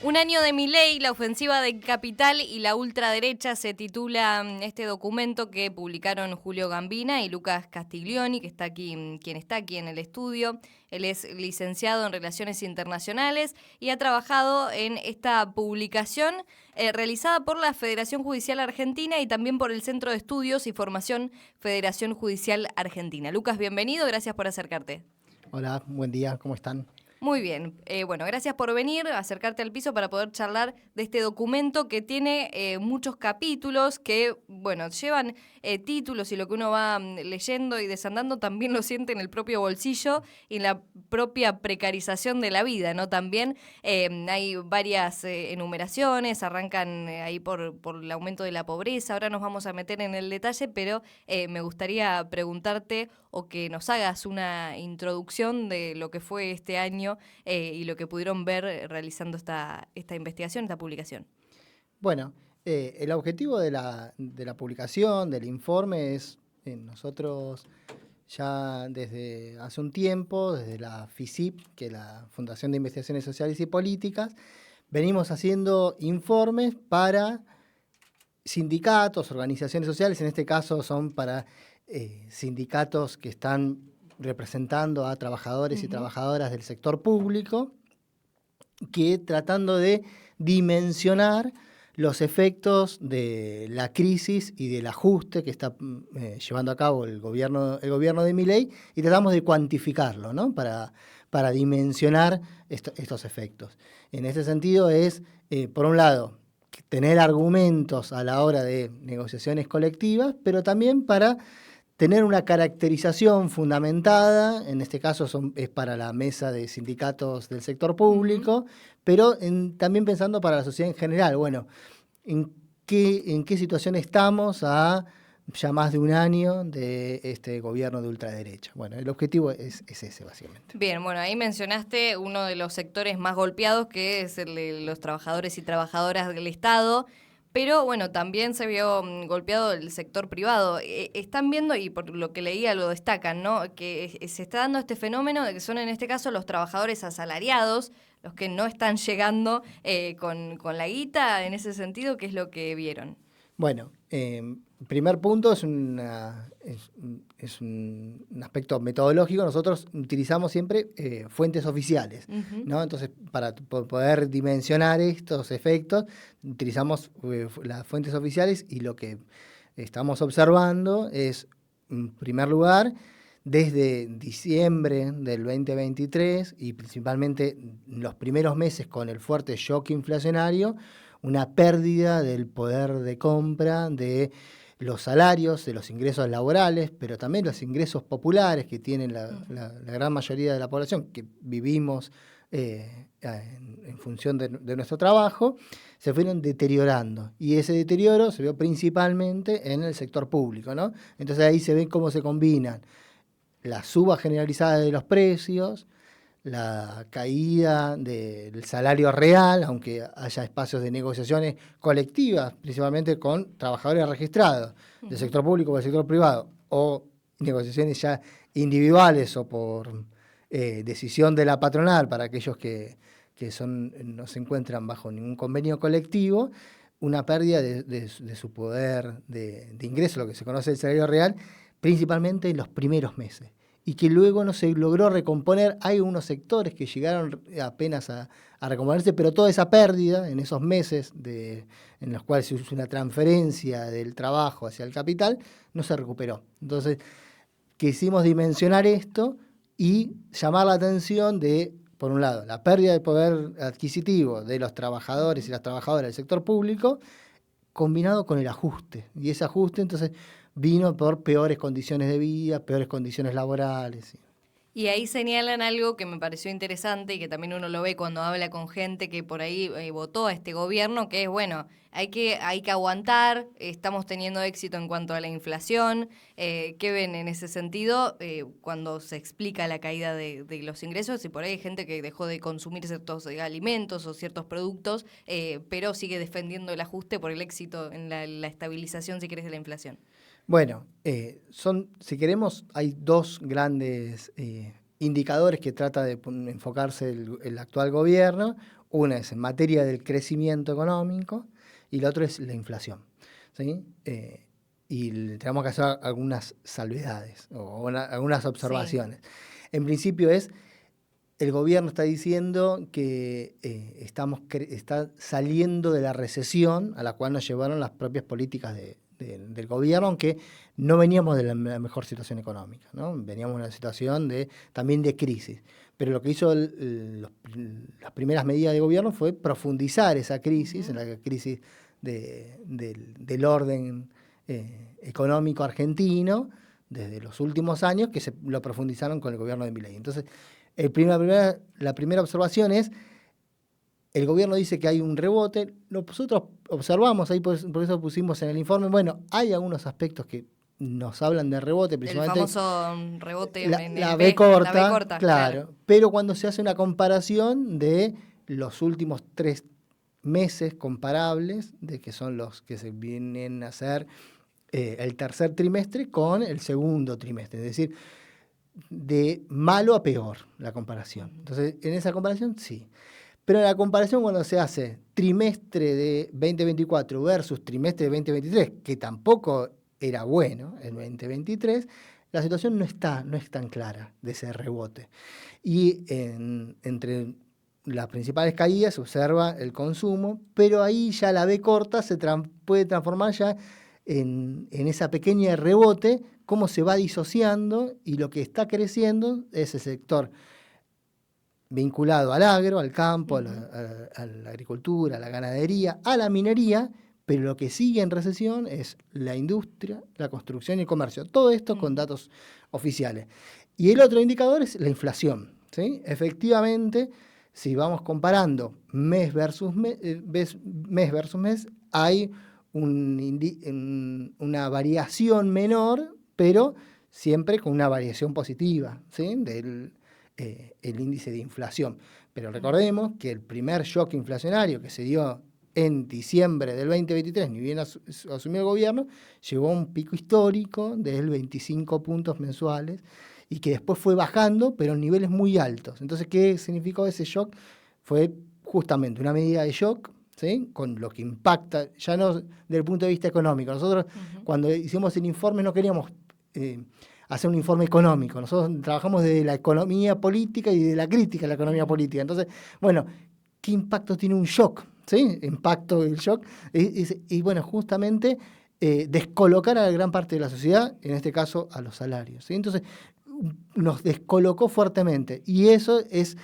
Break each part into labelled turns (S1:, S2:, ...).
S1: Un año de Milei, la ofensiva de Capital y la ultraderecha se titula este documento que publicaron Julio Gambina y Lucas Castiglioni, que está aquí, quien está aquí en el estudio. Él es licenciado en Relaciones Internacionales y ha trabajado en esta publicación realizada por la Federación Judicial Argentina y también por el Centro de Estudios y Formación Federación Judicial Argentina. Lucas, bienvenido, gracias por acercarte.
S2: Hola, buen día, ¿cómo están?
S1: Muy bien. Bueno, gracias por venir, acercarte al piso para poder charlar de este documento que tiene muchos capítulos que, bueno, llevan títulos y lo que uno va leyendo y desandando también lo siente en el propio bolsillo y en la propia precarización de la vida, ¿no? También hay varias enumeraciones, arrancan ahí por el aumento de la pobreza, ahora nos vamos a meter en el detalle, pero me gustaría preguntarte o que nos hagas una introducción de lo que fue este año y lo que pudieron ver realizando esta investigación, esta publicación.
S2: Bueno, el objetivo de la publicación, del informe, es nosotros ya desde hace un tiempo, desde la FISIP, que es la Fundación de Investigaciones Sociales y Políticas, venimos haciendo informes para sindicatos, organizaciones sociales, en este caso son para sindicatos que están representando a trabajadores y trabajadoras del sector público, que tratando de dimensionar los efectos de la crisis y del ajuste que está llevando a cabo el gobierno de Milei, y tratamos de cuantificarlo, ¿no? para dimensionar estos efectos. En ese sentido es, por un lado, tener argumentos a la hora de negociaciones colectivas, pero también para tener una caracterización fundamentada, en este caso es para la mesa de sindicatos del sector público, pero también pensando para la sociedad en general. Bueno, ¿en qué situación estamos a ya más de un año de este gobierno de ultraderecha? Bueno, el objetivo es ese, básicamente.
S1: Bien, bueno, ahí mencionaste uno de los sectores más golpeados, que es el de los trabajadores y trabajadoras del Estado. Pero bueno, también se vio golpeado el sector privado. Están viendo, y por lo que leía lo destacan, ¿no? Que se está dando este fenómeno de que son en este caso los trabajadores asalariados, los que no están llegando con la guita, en ese sentido, ¿qué es lo que vieron?
S2: Bueno, primer punto es un aspecto metodológico. Nosotros utilizamos siempre fuentes oficiales, ¿no? Entonces, para poder dimensionar estos efectos, utilizamos las fuentes oficiales, y lo que estamos observando es, en primer lugar, desde diciembre del 2023 y principalmente los primeros meses con el fuerte shock inflacionario, una pérdida del poder de compra de los salarios, de los ingresos laborales, pero también los ingresos populares que tienen la gran mayoría de la población, que vivimos en función de nuestro trabajo, se fueron deteriorando. Y ese deterioro se vio principalmente en el sector público, ¿no? Entonces ahí se ve cómo se combinan la suba generalizada de los precios, la caída del salario real, aunque haya espacios de negociaciones colectivas, principalmente con trabajadores registrados del sector público o del sector privado, o negociaciones ya individuales o por decisión de la patronal para aquellos que no se encuentran bajo ningún convenio colectivo, una pérdida de su poder de ingreso, lo que se conoce el salario real, principalmente en los primeros meses, y que luego no se logró recomponer. Hay unos sectores que llegaron apenas a recomponerse, pero toda esa pérdida en esos meses en los cuales se hizo una transferencia del trabajo hacia el capital, no se recuperó. Entonces, quisimos dimensionar esto y llamar la atención de, por un lado, la pérdida de poder adquisitivo de los trabajadores y las trabajadoras del sector público, combinado con el ajuste. Y ese ajuste, entonces, vino por peores condiciones de vida, peores condiciones laborales.
S1: Y ahí señalan algo que me pareció interesante y que también uno lo ve cuando habla con gente que por ahí votó a este gobierno, que es, bueno, hay que aguantar, estamos teniendo éxito en cuanto a la inflación. ¿Qué ven en ese sentido cuando se explica la caída de los ingresos? Y por ahí hay gente que dejó de consumir ciertos alimentos o ciertos productos, pero sigue defendiendo el ajuste por el éxito en la estabilización, si querés, de la inflación.
S2: Bueno, si queremos, hay dos grandes indicadores que trata de enfocarse el actual gobierno. Una es en materia del crecimiento económico y la otra es la inflación, ¿sí? Y tenemos que hacer algunas salvedades o algunas observaciones. Sí. En principio el gobierno está diciendo que está saliendo de la recesión a la cual nos llevaron las propias políticas del gobierno, aunque no veníamos de la mejor situación económica, ¿no? Veníamos de una situación también de crisis. Pero lo que hizo las primeras medidas de gobierno fue profundizar esa crisis, en la crisis del orden económico argentino, desde los últimos años, que lo profundizaron con el gobierno de Milei. Entonces, la primera observación es, el gobierno dice que hay un rebote, nosotros observamos, ahí por eso pusimos en el informe, bueno, hay algunos aspectos que nos hablan de rebote, principalmente
S1: el famoso rebote
S2: la B corta, claro, pero cuando se hace una comparación de los últimos 3 meses comparables, de que son los que se vienen a hacer el tercer trimestre con el segundo trimestre, es decir, de malo a peor la comparación. Entonces, en esa comparación sí. Pero la comparación cuando se hace trimestre de 2024 versus trimestre de 2023, que tampoco era bueno el 2023, la situación no es tan clara de ese rebote. Y entre las principales caídas se observa el consumo, pero ahí ya la B corta puede transformar ya en esa pequeña rebote, cómo se va disociando, y lo que está creciendo es el sector vinculado al agro, al campo, a la agricultura, a la ganadería, a la minería, pero lo que sigue en recesión es la industria, la construcción y el comercio. Todo esto con datos oficiales. Y el otro indicador es la inflación, ¿sí? Efectivamente, si vamos comparando mes versus mes, hay una variación menor, pero siempre con una variación positiva, ¿sí? Del índice de inflación. Pero recordemos que el primer shock inflacionario que se dio en diciembre del 2023, ni bien asumió el gobierno, llegó a un pico histórico de 25 puntos mensuales y que después fue bajando, pero en niveles muy altos. Entonces, ¿qué significó ese shock? Fue justamente una medida de shock, ¿sí? Con lo que impacta, ya no desde el punto de vista económico. Nosotros, cuando hicimos el informe, no queríamos hacer un informe económico. Nosotros trabajamos desde la economía política y de la crítica a la economía política. Entonces, bueno, ¿qué impacto tiene un shock? ¿Sí? Impacto del shock. Y bueno, justamente descolocar a la gran parte de la sociedad, en este caso a los salarios, ¿sí? Entonces, nos descolocó fuertemente. Y eso es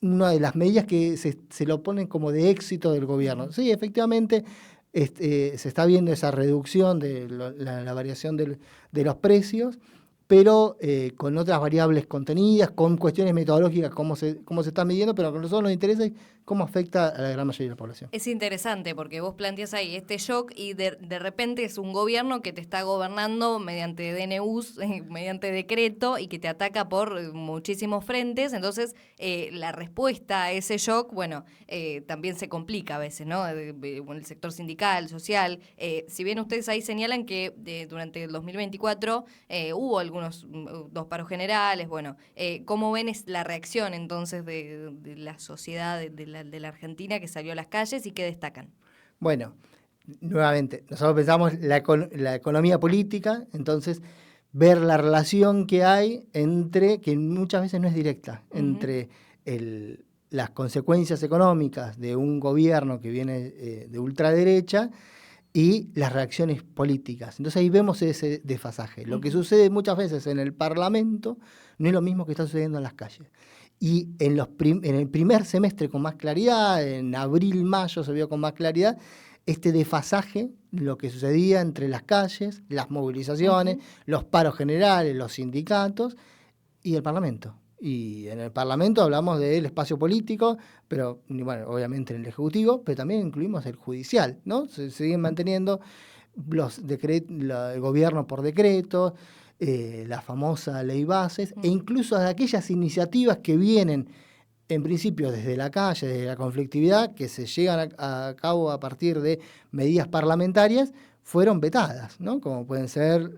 S2: una de las medidas que se lo ponen como de éxito del gobierno. Sí, efectivamente, se está viendo esa reducción de la variación de los precios, pero con otras variables contenidas, con cuestiones metodológicas, cómo se están midiendo, pero lo que a nosotros nos interesa es cómo afecta a la gran mayoría de la población.
S1: Es interesante porque vos planteás ahí este shock y de repente es un gobierno que te está gobernando mediante DNUs, mediante decreto, y que te ataca por muchísimos frentes. Entonces, la respuesta a ese shock, bueno, también se complica a veces, ¿no? El sector sindical, social. Si bien ustedes ahí señalan que durante el 2024 hubo algunos 2 paros generales, bueno, ¿cómo ven la reacción entonces de la sociedad, de la Argentina que salió a las calles y qué destacan?
S2: Bueno, nuevamente, nosotros pensamos la economía política, entonces ver la relación que hay entre, que muchas veces no es directa, entre las consecuencias económicas de un gobierno que viene de ultraderecha y las reacciones políticas. Entonces ahí vemos ese desfasaje. Lo que sucede muchas veces en el Parlamento no es lo mismo que está sucediendo en las calles. Y en el primer semestre con más claridad, en abril, mayo se vio con más claridad, este desfasaje, lo que sucedía entre las calles, las movilizaciones, los paros generales, los sindicatos y el Parlamento. Y en el Parlamento hablamos del espacio político, pero bueno, obviamente en el Ejecutivo, pero también incluimos el judicial, ¿no? Se siguen manteniendo el gobierno por decreto, la famosa ley bases, e incluso de aquellas iniciativas que vienen en principio desde la calle, desde la conflictividad, que se llegan a cabo a partir de medidas parlamentarias, fueron vetadas, ¿no? Como pueden ser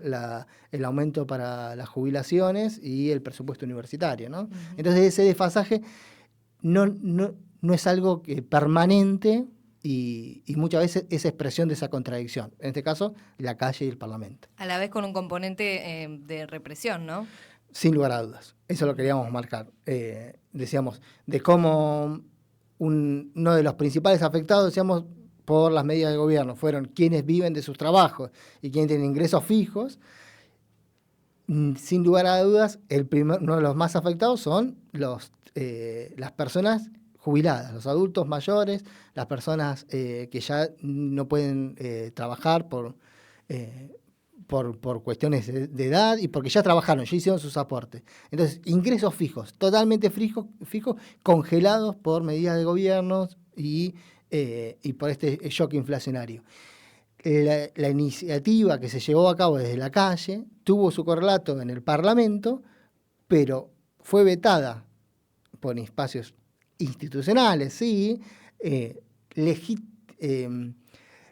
S2: el aumento para las jubilaciones y el presupuesto universitario, ¿no? Entonces ese desfasaje no no es algo permanente y muchas veces es expresión de esa contradicción. En este caso, la calle y el Parlamento.
S1: A la vez con un componente de represión, ¿no?
S2: Sin lugar a dudas. Eso lo queríamos marcar. Decíamos, de cómo uno de los principales afectados, decíamos, por las medidas de gobierno fueron quienes viven de sus trabajos y quienes tienen ingresos fijos. Sin lugar a dudas, uno de los más afectados son las personas jubiladas, los adultos mayores, las personas que ya no pueden trabajar por cuestiones de edad y porque ya trabajaron, ya hicieron sus aportes. Entonces, ingresos fijos, totalmente fijos, congelados por medidas de gobierno y por este shock inflacionario. La iniciativa que se llevó a cabo desde la calle tuvo su correlato en el Parlamento, pero fue vetada por espacios institucionales, sí,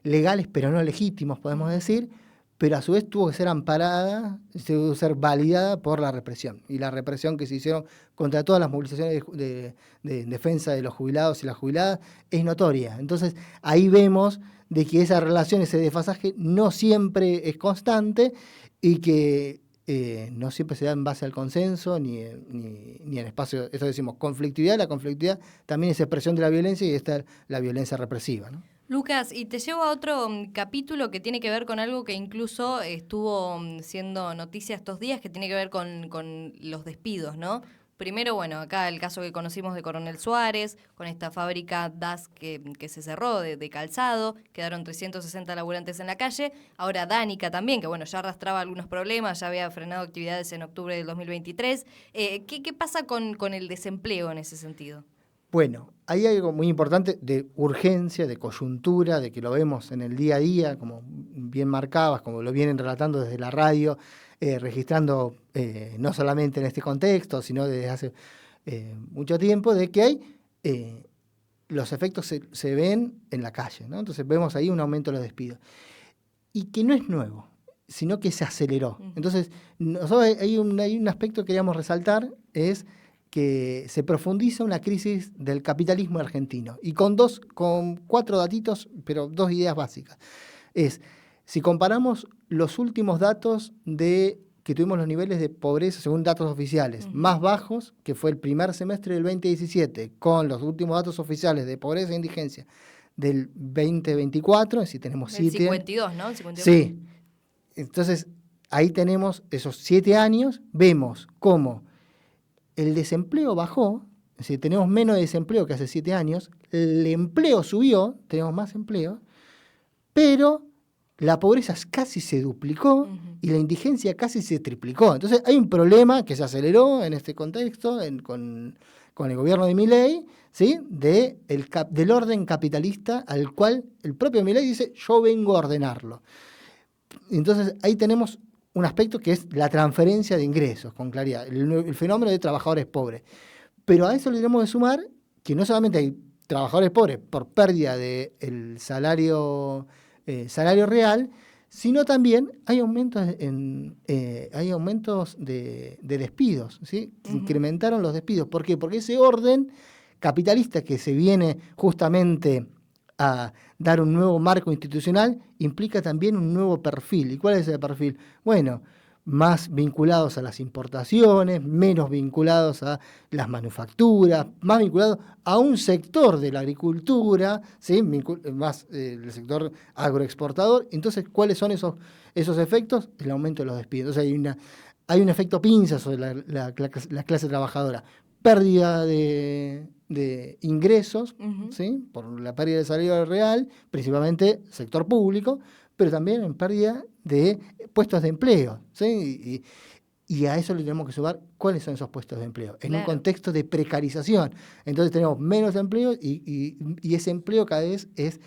S2: legales pero no legítimos, podemos decir, pero a su vez tuvo que ser amparada, tuvo que ser validada por la represión. Y la represión que se hicieron contra todas las movilizaciones de defensa de los jubilados y las jubiladas es notoria. Entonces ahí vemos de que esa relación, ese desfasaje, no siempre es constante y que no siempre se da en base al consenso ni en espacio, eso decimos, conflictividad. La conflictividad también es expresión de la violencia y esta es la violencia represiva, ¿no?
S1: Lucas, y te llevo a otro capítulo que tiene que ver con algo que incluso estuvo siendo noticia estos días, que tiene que ver con los despidos, ¿no? Primero, bueno, acá el caso que conocimos de Coronel Suárez, con esta fábrica DAS que se cerró de calzado, quedaron 360 laburantes en la calle. Ahora Danica también, que bueno, ya arrastraba algunos problemas, ya había frenado actividades en octubre del 2023. ¿Qué pasa con el desempleo en ese sentido?
S2: Bueno, hay algo muy importante de urgencia, de coyuntura, de que lo vemos en el día a día, como bien marcabas, como lo vienen relatando desde la radio, registrando no solamente en este contexto, sino desde hace mucho tiempo, de que hay los efectos se ven en la calle, ¿no? Entonces vemos ahí un aumento de los despidos. Y que no es nuevo, sino que se aceleró. Entonces, nosotros hay un aspecto que queríamos resaltar, es que se profundiza una crisis del capitalismo argentino. Y con 4 datitos, pero 2 ideas básicas. Si comparamos los últimos datos que tuvimos los niveles de pobreza, según datos oficiales, más bajos, que fue el primer semestre del 2017, con los últimos datos oficiales de pobreza e indigencia del 2024, es decir, tenemos 7...
S1: El 52, ¿no? El 52.
S2: Sí. Entonces, ahí tenemos esos 7 años, vemos cómo el desempleo bajó, es decir, tenemos menos desempleo que hace 7 años, el empleo subió, tenemos más empleo, pero la pobreza casi se duplicó y la indigencia casi se triplicó. Entonces hay un problema que se aceleró en este contexto con el gobierno de Milei, ¿sí? Del orden capitalista al cual el propio Milei dice, yo vengo a ordenarlo. Entonces ahí tenemos un aspecto que es la transferencia de ingresos, con claridad, el fenómeno de trabajadores pobres. Pero a eso le tenemos que sumar que no solamente hay trabajadores pobres por pérdida del salario real, sino también hay aumentos de despidos, ¿sí? Incrementaron los despidos. ¿Por qué? Porque ese orden capitalista que se viene justamente a dar un nuevo marco institucional implica también un nuevo perfil. ¿Y cuál es ese perfil? Bueno, más vinculados a las importaciones, menos vinculados a las manufacturas, más vinculados a un sector de la agricultura, ¿sí? Más el sector agroexportador. Entonces, ¿cuáles son esos efectos? El aumento de los despidos. Entonces, hay un efecto pinza sobre la clase trabajadora. Pérdida de ingresos, ¿sí? Por la pérdida del salario real, principalmente sector público, pero también en pérdida de puestos de empleo, ¿sí? Y a eso le tenemos que sumar cuáles son esos puestos de empleo, en un contexto de precarización. Entonces tenemos menos empleo y ese empleo cada vez es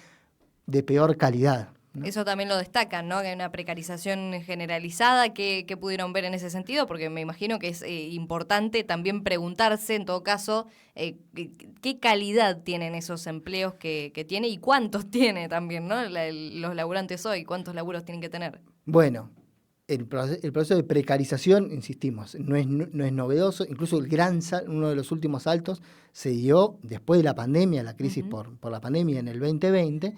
S2: de peor calidad, ¿no?
S1: Eso también lo destacan, ¿no? Que hay una precarización generalizada. ¿Qué pudieron ver en ese sentido? Porque me imagino que es importante también preguntarse, en todo caso, qué calidad tienen esos empleos que tiene y cuántos tiene también, ¿no? Los laburantes hoy, cuántos laburos tienen que tener.
S2: Bueno, el proceso de precarización, insistimos, no es novedoso. Incluso uno de los últimos saltos se dio después de la pandemia, la crisis por la pandemia en el 2020,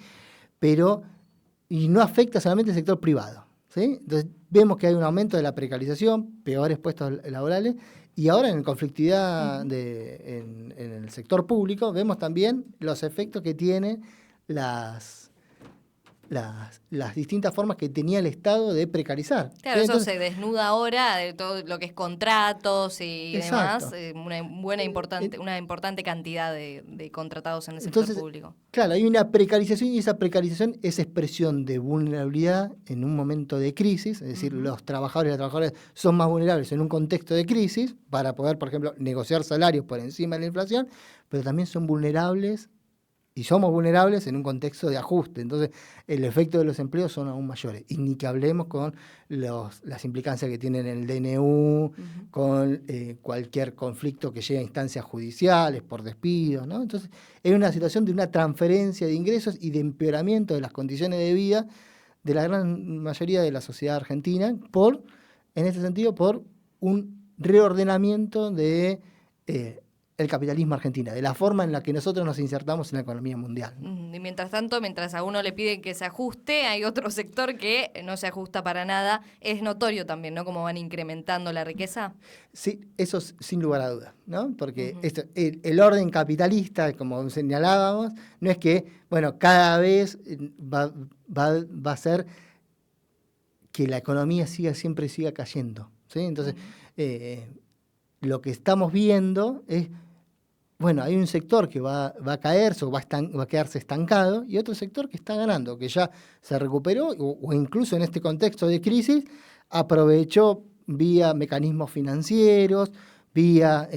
S2: y no afecta solamente al sector privado, ¿sí? Entonces vemos que hay un aumento de la precarización, peores puestos laborales, y ahora en conflictividad en el sector público vemos también los efectos que tienen las distintas formas que tenía el Estado de precarizar.
S1: Claro, eso se desnuda ahora de todo lo que es contratos y
S2: exacto.
S1: demás, una importante cantidad de contratados en el sector público.
S2: Claro, hay una precarización, y esa precarización es expresión de vulnerabilidad en un momento de crisis, es decir, los trabajadores y las trabajadoras son más vulnerables en un contexto de crisis para poder, por ejemplo, negociar salarios por encima de la inflación, pero también son vulnerables y somos vulnerables en un contexto de ajuste. Entonces, el efecto de los empleos son aún mayores. Y ni que hablemos con las implicancias que tienen en el DNU, con cualquier conflicto que llegue a instancias judiciales por despidos, ¿no? Entonces, es una situación de una transferencia de ingresos y de empeoramiento de las condiciones de vida de la gran mayoría de la sociedad argentina, en este sentido, por un reordenamiento de el capitalismo argentino, de la forma en la que nosotros nos insertamos en la economía mundial, ¿no?
S1: Y mientras tanto, mientras a uno le piden que se ajuste, hay otro sector que no se ajusta para nada. Es notorio también, ¿no? Cómo van incrementando la riqueza.
S2: Sí, eso sin lugar a dudas, ¿no? Porque el orden capitalista, como señalábamos, no es que, bueno, cada vez va a ser que la economía siempre siga cayendo, ¿sí? Entonces, lo que estamos viendo es, bueno, hay un sector que va a caerse o va a quedarse estancado, y otro sector que está ganando, que ya se recuperó o incluso en este contexto de crisis aprovechó vía mecanismos financieros, vía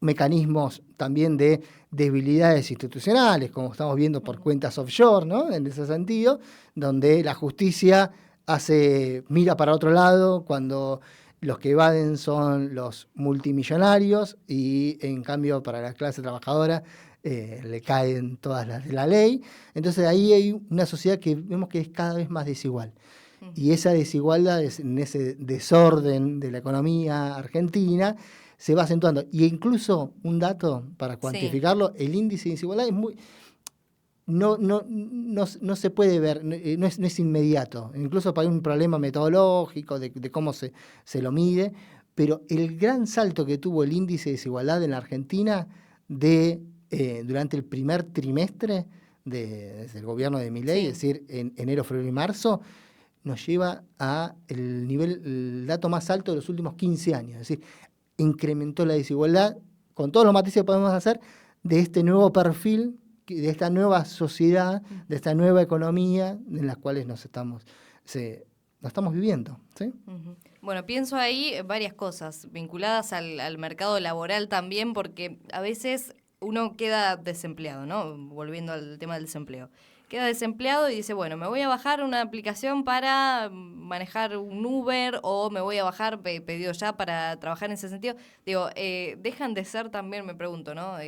S2: mecanismos también de debilidades institucionales, como estamos viendo por cuentas offshore, ¿no? En ese sentido, donde la justicia mira para otro lado cuando los que evaden son los multimillonarios, y en cambio para la clase trabajadora le caen todas las de la ley. Entonces ahí hay una sociedad que vemos que es cada vez más desigual. Y esa desigualdad, en ese desorden de la economía argentina, se va acentuando. Y incluso un dato para cuantificarlo, el índice de desigualdad es muy... No se puede ver, no es inmediato, incluso para un problema metodológico de cómo se lo mide, pero el gran salto que tuvo el índice de desigualdad en la Argentina durante el primer trimestre desde el gobierno de Milei, es decir, en enero, febrero y marzo, nos lleva a el dato más alto de los últimos 15 años, es decir, incrementó la desigualdad con todos los matices que podemos hacer de este nuevo perfil, de esta nueva sociedad, de esta nueva economía en la cual nos estamos viviendo, ¿sí?
S1: Bueno, pienso ahí varias cosas vinculadas al mercado laboral también, porque a veces uno queda desempleado, ¿no? Volviendo al tema del desempleo. Queda desempleado y dice, bueno, me voy a bajar una aplicación para manejar un Uber, o me voy a bajar pedido ya para trabajar en ese sentido. Digo, dejan de ser también, me pregunto, ¿no?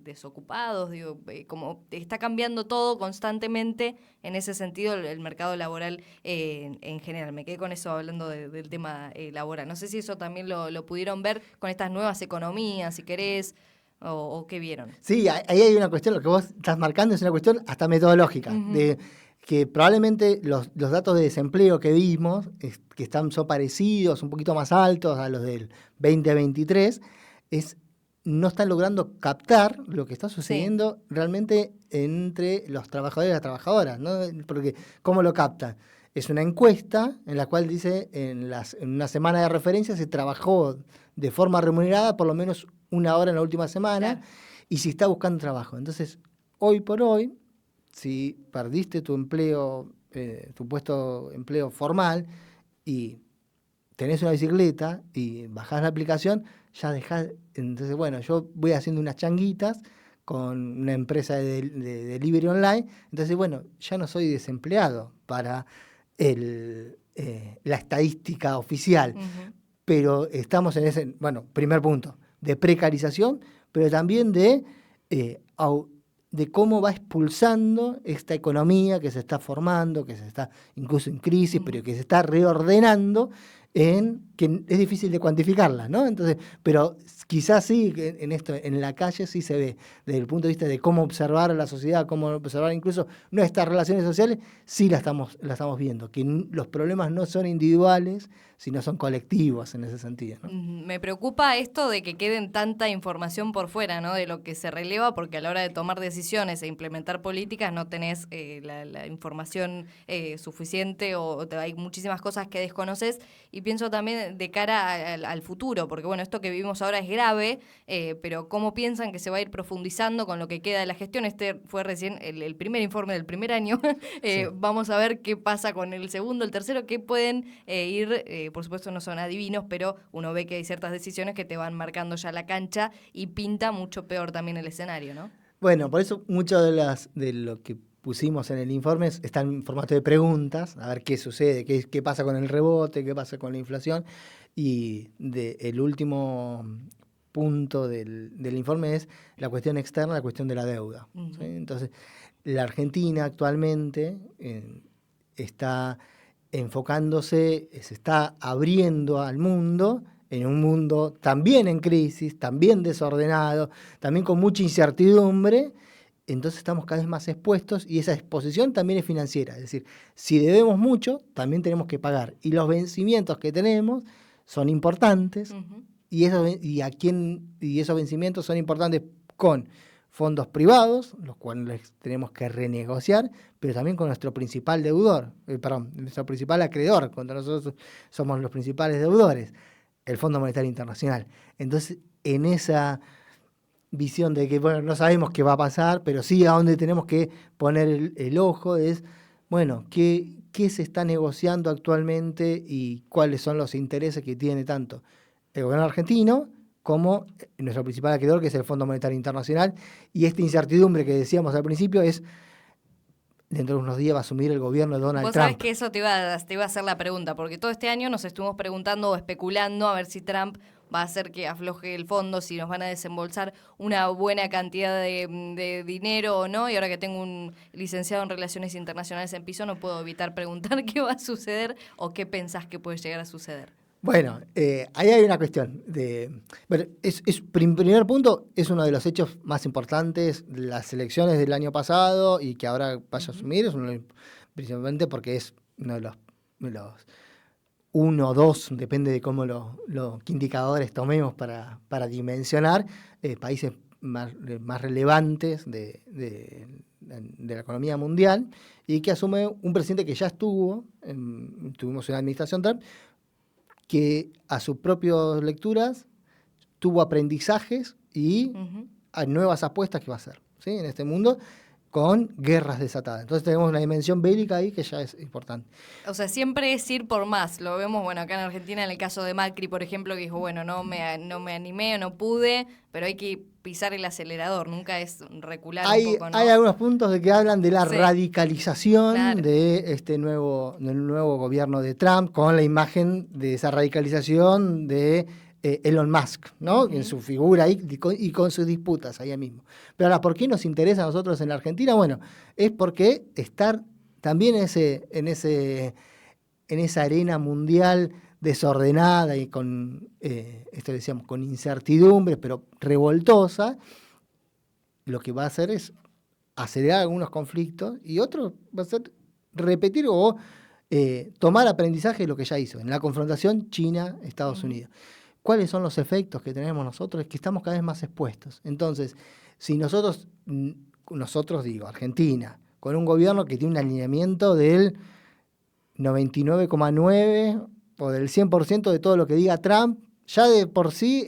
S1: Desocupados, digo, como está cambiando todo constantemente en ese sentido el mercado laboral en general. Me quedé con eso hablando del tema laboral. No sé si eso también lo pudieron ver con estas nuevas economías, si querés. ¿O qué vieron?
S2: Sí, ahí hay una cuestión, lo que vos estás marcando es una cuestión hasta metodológica, de que probablemente los datos de desempleo que vimos, que son parecidos, un poquito más altos a los del 2023, no están logrando captar lo que está sucediendo realmente entre los trabajadores y las trabajadoras, ¿no? Porque, ¿cómo lo captan? Es una encuesta en la cual dice, en una semana de referencia se trabajó de forma remunerada por lo menos una hora en la última semana, y si está buscando trabajo. Entonces, hoy por hoy, si perdiste tu empleo, tu puesto de empleo formal, y tenés una bicicleta y bajás la aplicación, ya dejás. Entonces, bueno, yo voy haciendo unas changuitas con una empresa de delivery online, entonces, bueno, ya no soy desempleado para la estadística oficial, pero estamos en ese, bueno, primer punto, de precarización, pero también de de cómo va expulsando esta economía que se está formando, que se está incluso en crisis, pero que se está reordenando, que es difícil de cuantificarla, ¿no? Entonces, pero quizás sí, en la calle sí se ve, desde el punto de vista de cómo observar a la sociedad, cómo observar incluso nuestras relaciones sociales, sí la estamos viendo, que los problemas no son individuales, sino son colectivos en ese sentido, ¿no?
S1: Me preocupa esto de que queden tanta información por fuera, ¿no? De lo que se releva, porque a la hora de tomar decisiones e implementar políticas no tenés la información suficiente o hay muchísimas cosas que desconoces. Y pienso también de cara al futuro, porque bueno, esto que vivimos ahora es grave, pero ¿cómo piensan que se va a ir profundizando con lo que queda de la gestión? Este fue recién el primer informe del primer año. Sí. Vamos a ver qué pasa con el segundo, el tercero, qué pueden ir... por supuesto no son adivinos, pero uno ve que hay ciertas decisiones que te van marcando ya la cancha y pinta mucho peor también el escenario, ¿no?
S2: Bueno, por eso mucho de lo que pusimos en el informe está en formato de preguntas, a ver qué sucede, qué pasa con el rebote, qué pasa con la inflación. Y el último punto del informe es la cuestión externa, la cuestión de la deuda. Uh-huh. ¿Sí? Entonces, la Argentina actualmente está enfocándose, se está abriendo al mundo, en un mundo también en crisis, también desordenado, también con mucha incertidumbre. Entonces estamos cada vez más expuestos y esa exposición también es financiera. Es decir, si debemos mucho, también tenemos que pagar. Y los vencimientos que tenemos son importantes. Uh-huh. y esos vencimientos son importantes con fondos privados, los cuales tenemos que renegociar, pero también con nuestro principal deudor, nuestro principal acreedor, cuando nosotros somos los principales deudores, el Fondo Monetario Internacional. Entonces, en esa visión de que, bueno, no sabemos qué va a pasar, pero sí a dónde tenemos que poner el ojo es, bueno, ¿qué se está negociando actualmente y cuáles son los intereses que tiene tanto el gobierno argentino como nuestro principal acreedor, que es el Fondo Monetario Internacional? Y esta incertidumbre que decíamos al principio es, dentro de unos días va a asumir el gobierno de Donald Trump.
S1: Vos sabés que eso te iba a hacer la pregunta, porque todo este año nos estuvimos preguntando o especulando a ver si Trump va a hacer que afloje el fondo, si nos van a desembolsar una buena cantidad de dinero o no. Y ahora que tengo un licenciado en Relaciones Internacionales en piso, no puedo evitar preguntar qué va a suceder o qué pensás que puede llegar a suceder.
S2: Bueno, ahí hay una cuestión. Primer punto, es uno de los hechos más importantes de las elecciones del año pasado y que ahora vaya a asumir, principalmente porque es uno de los 1 o 2, depende de cómo qué indicadores tomemos para dimensionar, países más relevantes de la economía mundial, y que asume un presidente que ya tuvimos una administración Trump, que a sus propias lecturas tuvo aprendizajes y a nuevas apuestas que va a hacer, ¿sí? En este mundo, con guerras desatadas. Entonces tenemos una dimensión bélica ahí que ya es importante.
S1: O sea, siempre es ir por más. Lo vemos, bueno, acá en Argentina, en el caso de Macri, por ejemplo, que dijo, bueno, no me animé o no pude, pero hay que pisar el acelerador, nunca es recular un poco, ¿no?
S2: Hay algunos puntos de que hablan de la radicalización de del nuevo gobierno de Trump, con la imagen de esa radicalización de Elon Musk, ¿no? Uh-huh. En su figura y con sus disputas allá mismo. Pero ahora, ¿por qué nos interesa a nosotros en la Argentina? Bueno, es porque estar también en esa arena mundial desordenada y con, esto decíamos, con incertidumbre, pero revoltosa, lo que va a hacer es acelerar algunos conflictos y otros va a ser repetir o tomar aprendizaje de lo que ya hizo en la confrontación China-Estados Unidos. ¿Cuáles son los efectos que tenemos nosotros? Es que estamos cada vez más expuestos. Entonces, si nosotros digo, Argentina, con un gobierno que tiene un alineamiento del 99,9% o del 100% de todo lo que diga Trump, ya de por sí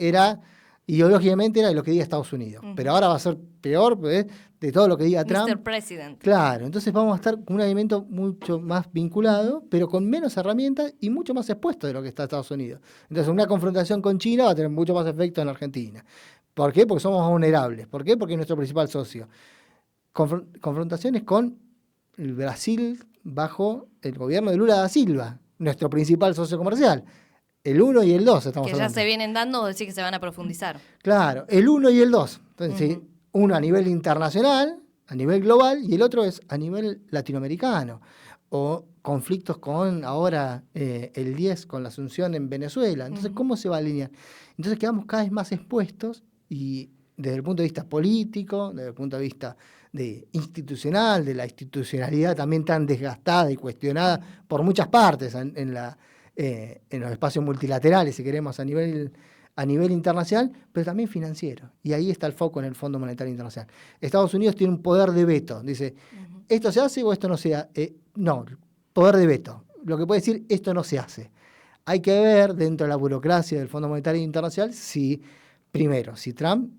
S2: ideológicamente era lo que diga Estados Unidos. Uh-huh. Pero ahora va a ser peor de todo lo que diga Trump.
S1: Mr. President.
S2: Claro, entonces vamos a estar con un alimento mucho más vinculado, pero con menos herramientas y mucho más expuesto de lo que está Estados Unidos. Entonces una confrontación con China va a tener mucho más efecto en la Argentina. ¿Por qué? Porque somos vulnerables. ¿Por qué? Porque es nuestro principal socio. Confrontaciones con el Brasil bajo el gobierno de Lula da Silva, nuestro principal socio comercial. El 1 y el 2 estamos hablando.
S1: Que ya se vienen dando o decir que se van a profundizar.
S2: Claro, el 1 y el 2. Entonces, uno a nivel internacional a nivel global y el otro es a nivel latinoamericano, o conflictos con ahora el 10 con la Asunción en Venezuela. Entonces, ¿cómo se va a alinear? Entonces quedamos cada vez más expuestos y desde el punto de vista político, desde el punto de vista institucional, de la institucionalidad también tan desgastada y cuestionada por muchas partes en los espacios multilaterales, si queremos, a nivel internacional, pero también financiero. Y ahí está el foco en el Fondo Monetario Internacional. Estados Unidos tiene un poder de veto. Dice, ¿esto se hace o esto no se hace? No, poder de veto. Lo que puede decir, esto no se hace. Hay que ver dentro de la burocracia del Fondo Monetario Internacional primero, si Trump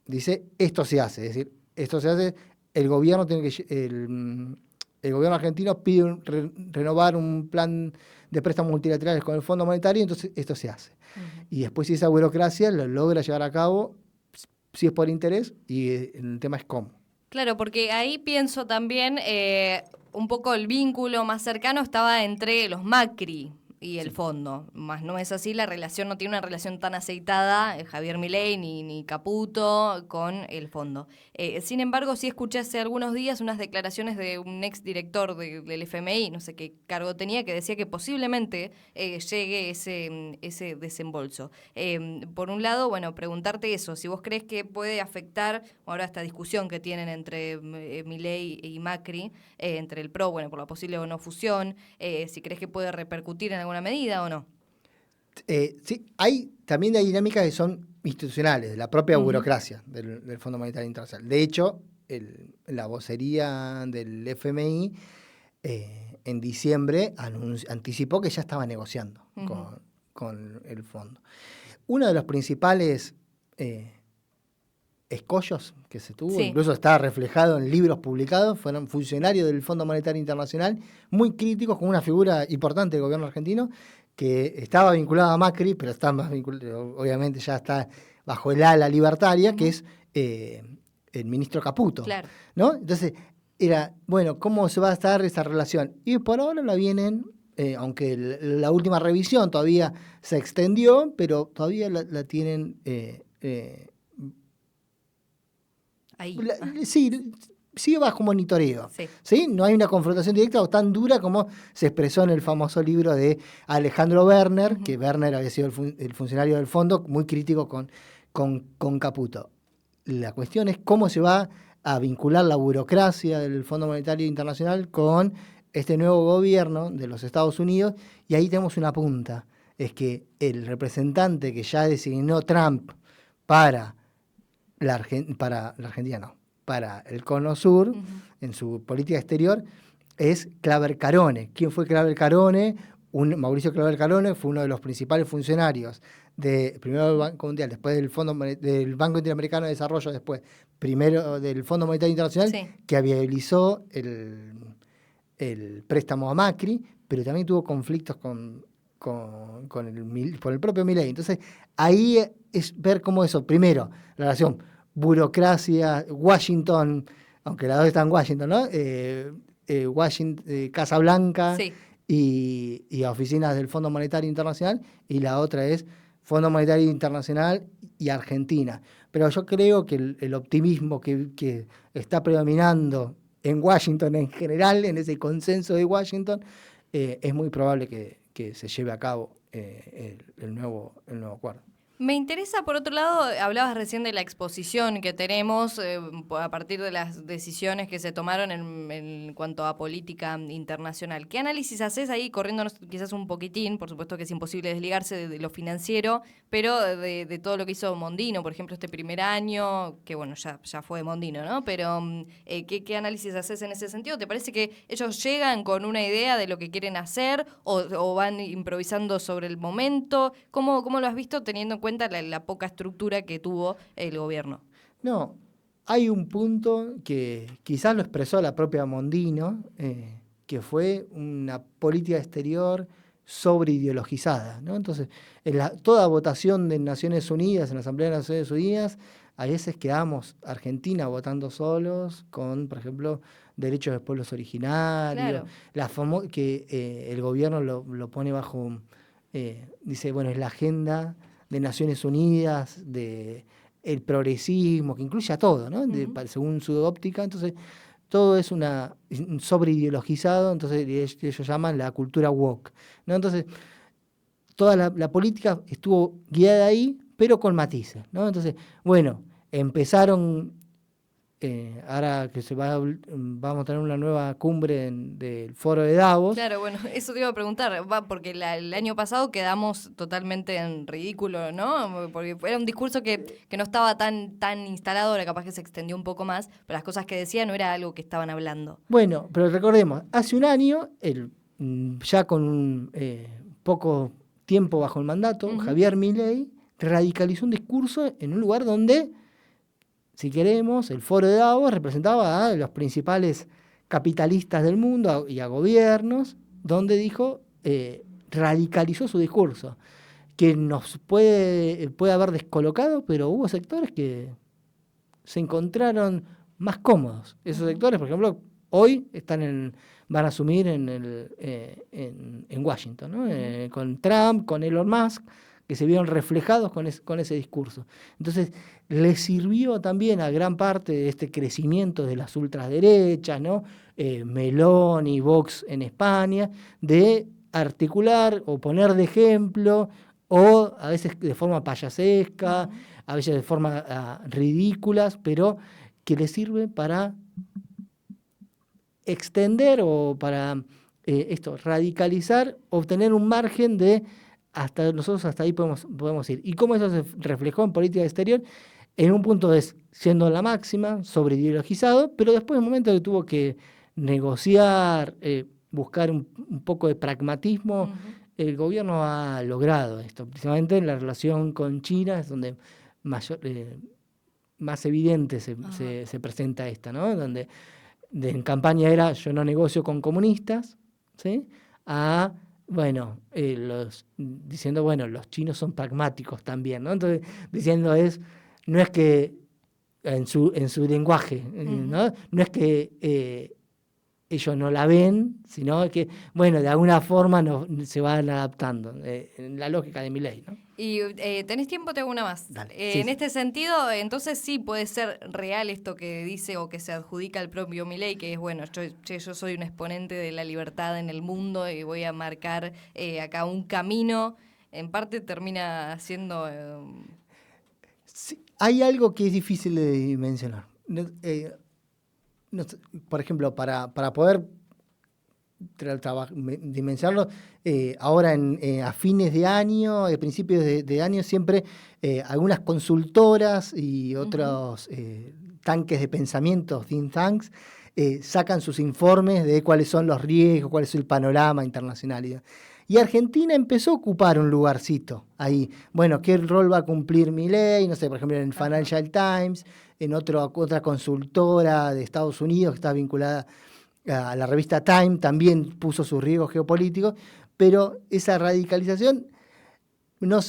S2: dice, esto se hace. Es decir, esto se hace, el gobierno el gobierno argentino pide renovar un plan de préstamos multilaterales con el Fondo Monetario, entonces esto se hace. Y después si esa burocracia lo logra llevar a cabo, si es por interés, y el tema es cómo.
S1: Claro, porque ahí pienso también un poco el vínculo más cercano estaba entre los Macri y el fondo, más no es así, la relación no tiene una relación tan aceitada Javier Milei ni Caputo con el fondo. Sin embargo, sí escuché hace algunos días unas declaraciones de un ex director del FMI, no sé qué cargo tenía, que decía que posiblemente llegue ese desembolso. Por un lado, bueno, preguntarte eso, si vos crees que puede afectar ahora esta discusión que tienen entre Milei y Macri, entre el PRO, bueno, por la posible o no fusión, si crees que puede repercutir en alguna medida o no.
S2: Sí, también hay dinámicas que son institucionales, de la propia burocracia del Fondo Monetario Internacional. De hecho, la vocería del FMI en diciembre anticipó que ya estaba negociando con el fondo. Uno de los principales escollos que se tuvo, incluso está reflejado en libros publicados, fueron funcionarios del Fondo Monetario Internacional muy críticos con una figura importante del gobierno argentino que estaba vinculada a Macri, pero está más vinculado, obviamente ya está bajo el ala libertaria, que es el ministro Caputo.
S1: Claro.
S2: ¿No? Entonces, era, bueno, ¿cómo se va a estar esa relación? Y por ahora la vienen, aunque la última revisión todavía se extendió, pero todavía la tienen...
S1: Ahí.
S2: Sigue bajo monitoreo. Sí. No hay una confrontación directa o tan dura como se expresó en el famoso libro de Alejandro Werner, que Werner había sido el funcionario del fondo, muy crítico con Caputo. La cuestión es cómo se va a vincular la burocracia del Fondo Monetario Internacional con este nuevo gobierno de los Estados Unidos, y ahí tenemos una punta. Es que el representante que ya designó Trump para el Cono Sur, en su política exterior, es Claver Carone. ¿Quién fue Claver Carone? Mauricio Claver Carone fue uno de los principales funcionarios primero del Banco Mundial, después del Banco Interamericano de Desarrollo, después primero del Fondo Monetario Internacional, que viabilizó el préstamo a Macri, pero también tuvo conflictos por el propio Milei. Entonces, ahí es ver cómo eso, primero, la relación burocracia, Washington, aunque la dos está en Washington, ¿no? Washington, Casa Blanca y oficinas del Fondo Monetario Internacional, y la otra es Fondo Monetario Internacional y Argentina. Pero yo creo que el optimismo que está predominando en Washington en general, en ese consenso de Washington, es muy probable que se lleve a cabo el nuevo acuerdo.
S1: Me interesa, por otro lado, hablabas recién de la exposición que tenemos a partir de las decisiones que se tomaron en cuanto a política internacional. ¿Qué análisis haces ahí, corriéndonos quizás un poquitín? Por supuesto que es imposible desligarse de lo financiero, pero de todo lo que hizo Mondino, por ejemplo, este primer año, que bueno, ya fue Mondino, ¿no? Pero ¿qué análisis haces en ese sentido? ¿Te parece que ellos llegan con una idea de lo que quieren hacer o van improvisando sobre el momento? ¿Cómo lo has visto teniendo en cuenta la poca estructura que tuvo el gobierno?
S2: No, hay un punto que quizás lo expresó la propia Mondino, que fue una política exterior sobreideologizada, ¿no? Entonces, toda votación de Naciones Unidas, en la Asamblea de Naciones Unidas, a veces quedamos Argentina votando solos con, por ejemplo, derechos de pueblos originarios, que el gobierno lo pone bajo, dice, bueno, es la agenda de Naciones Unidas, de el progresismo, que incluye a todo, ¿no? Según su óptica. Entonces, todo es sobreideologizado, entonces ellos llaman la cultura woke, ¿no? Entonces, toda la política estuvo guiada ahí, pero con matices, ¿no? Entonces, bueno, empezaron, ahora que vamos a tener una nueva cumbre del foro de Davos.
S1: Claro, bueno, eso te iba a preguntar, porque el año pasado quedamos totalmente en ridículo, ¿no? Porque era un discurso que no estaba tan instalado, ahora capaz que se extendió un poco más, pero las cosas que decía no era algo que estaban hablando.
S2: Bueno, pero recordemos, hace un año, ya con poco tiempo bajo el mandato, Javier Milei radicalizó un discurso en un lugar donde, si queremos, el foro de Davos representaba a los principales capitalistas del mundo y a gobiernos, donde dijo, radicalizó su discurso, que nos puede haber descolocado, pero hubo sectores que se encontraron más cómodos. Esos sectores, por ejemplo, hoy van a asumir en Washington, ¿no? Con Trump, con Elon Musk, que se vieron reflejados con ese discurso. Entonces, le sirvió también a gran parte de este crecimiento de las ultraderechas, ¿no? Meloni, Vox en España, de articular o poner de ejemplo, o a veces de forma payasesca, a veces de forma ridículas, pero que le sirve para extender o para radicalizar, obtener un margen de nosotros hasta ahí podemos ir. ¿Y cómo eso se reflejó en política exterior? En un punto siendo la máxima, sobreideologizado, pero después en el momento que tuvo que negociar, buscar un poco de pragmatismo, el gobierno ha logrado esto, precisamente en la relación con China, es donde más evidente se presenta esta, ¿no? Donde en campaña era yo no negocio con comunistas, ¿sí? Diciendo, bueno, los chinos son pragmáticos también, ¿no? Entonces, diciendo no es que en su lenguaje, ¿no? No es que ellos no la ven, sino que, bueno, de alguna forma se van adaptando, en la lógica de Milei, ¿no?
S1: Y ¿tenés tiempo? Te hago una más.
S2: Dale,
S1: en este sentido, entonces sí puede ser real esto que dice o que se adjudica al propio Milei, que es, bueno, yo soy un exponente de la libertad en el mundo y voy a marcar acá un camino. En parte termina siendo...
S2: Sí, hay algo que es difícil de mencionar. Por ejemplo, para poder dimensionarlo, ahora a fines de año, a principios de año, siempre algunas consultoras y otros tanques de pensamiento, think tanks, sacan sus informes de cuáles son los riesgos, cuál es el panorama internacional. Y Argentina empezó a ocupar un lugarcito ahí. Bueno, ¿qué rol va a cumplir Milei? No sé, por ejemplo, en el Financial Times, en otra consultora de Estados Unidos que está vinculada a la revista Time, también puso sus riesgos geopolíticos, pero esa radicalización no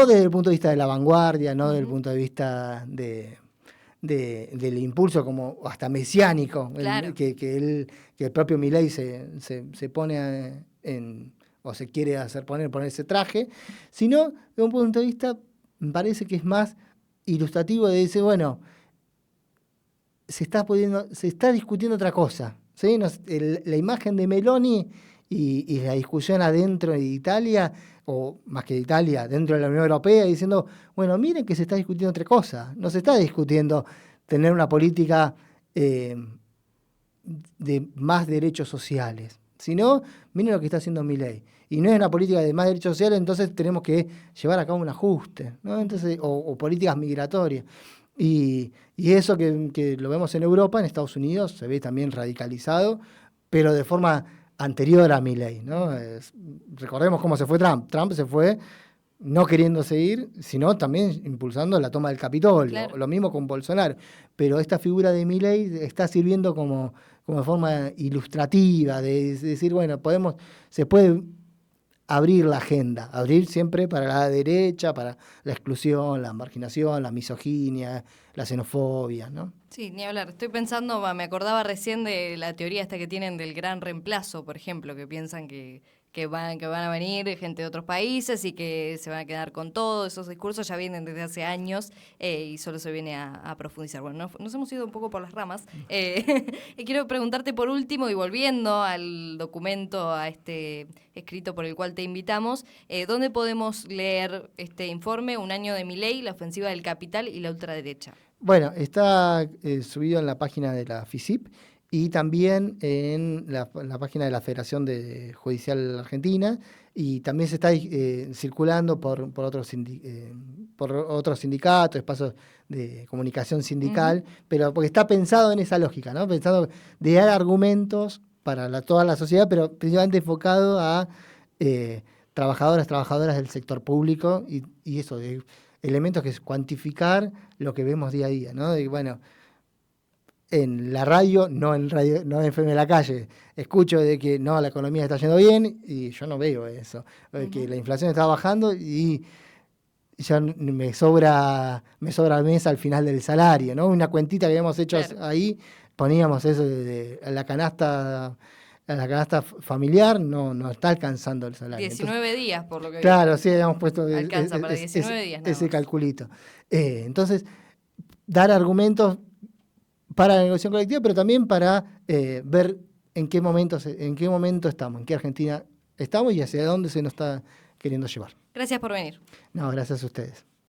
S2: desde el punto de vista de la vanguardia, no desde el punto de vista del impulso como hasta mesiánico,
S1: claro,
S2: que el propio Milei se pone o se quiere poner ese traje, sino de un punto de vista, me parece que es más ilustrativo de decir, bueno, se está discutiendo otra cosa, ¿sí? La imagen de Meloni y la discusión adentro de Italia, o más que de Italia, dentro de la Unión Europea, diciendo, bueno, miren que se está discutiendo otra cosa, no se está discutiendo tener una política de más derechos sociales, sino, miren lo que está haciendo Milei. Y no es una política de más derechos sociales, entonces tenemos que llevar a cabo un ajuste, ¿no? Entonces, o políticas migratorias. Y eso que lo vemos en Europa, en Estados Unidos, se ve también radicalizado, pero de forma anterior a Milei, ¿no? Recordemos cómo se fue Trump. Trump se fue no queriendo seguir, sino también impulsando la toma del Capitolio. Claro. Lo mismo con Bolsonaro. Pero esta figura de Milei está sirviendo como forma ilustrativa, de decir, bueno, se puede abrir la agenda, abrir siempre para la derecha, para la exclusión, la marginación, la misoginia, la xenofobia, ¿no?
S1: Sí, ni hablar. Estoy pensando, me acordaba recién de la teoría esta que tienen del gran reemplazo, por ejemplo, que piensan que van a venir gente de otros países y que se van a quedar con todo. Esos discursos ya vienen desde hace años y solo se viene a profundizar. Bueno, nos hemos ido un poco por las ramas. Y quiero preguntarte por último, y volviendo al documento, a este escrito por el cual te invitamos, ¿dónde podemos leer este informe, Un año de Milei, la ofensiva del capital y la ultraderecha?
S2: Bueno, está subido en la página de la FICIP y también en la página de la Federación Judicial Argentina, y también se está circulando por otros sindicatos, espacios de comunicación sindical, pero porque está pensado en esa lógica, ¿no? Pensado de dar argumentos para toda la sociedad, pero principalmente enfocado a trabajadoras del sector público y eso, de elementos que es cuantificar lo que vemos día a día, ¿no? De, bueno, en la radio, no en FM de la calle, escucho de que no, la economía está yendo bien y yo no veo eso, que la inflación está bajando y ya me sobra el mes al final del salario, ¿no? Una cuentita que habíamos hecho ahí, poníamos eso de la canasta familiar, no está alcanzando el salario.
S1: 19
S2: entonces,
S1: días, por lo que
S2: claro, sí, habíamos puesto
S1: alcanza para 19 días.
S2: Ese calculito. Entonces, dar argumentos para la negociación colectiva, pero también para ver en qué momento estamos, en qué Argentina estamos y hacia dónde se nos está queriendo llevar.
S1: Gracias por venir.
S2: No, gracias a ustedes.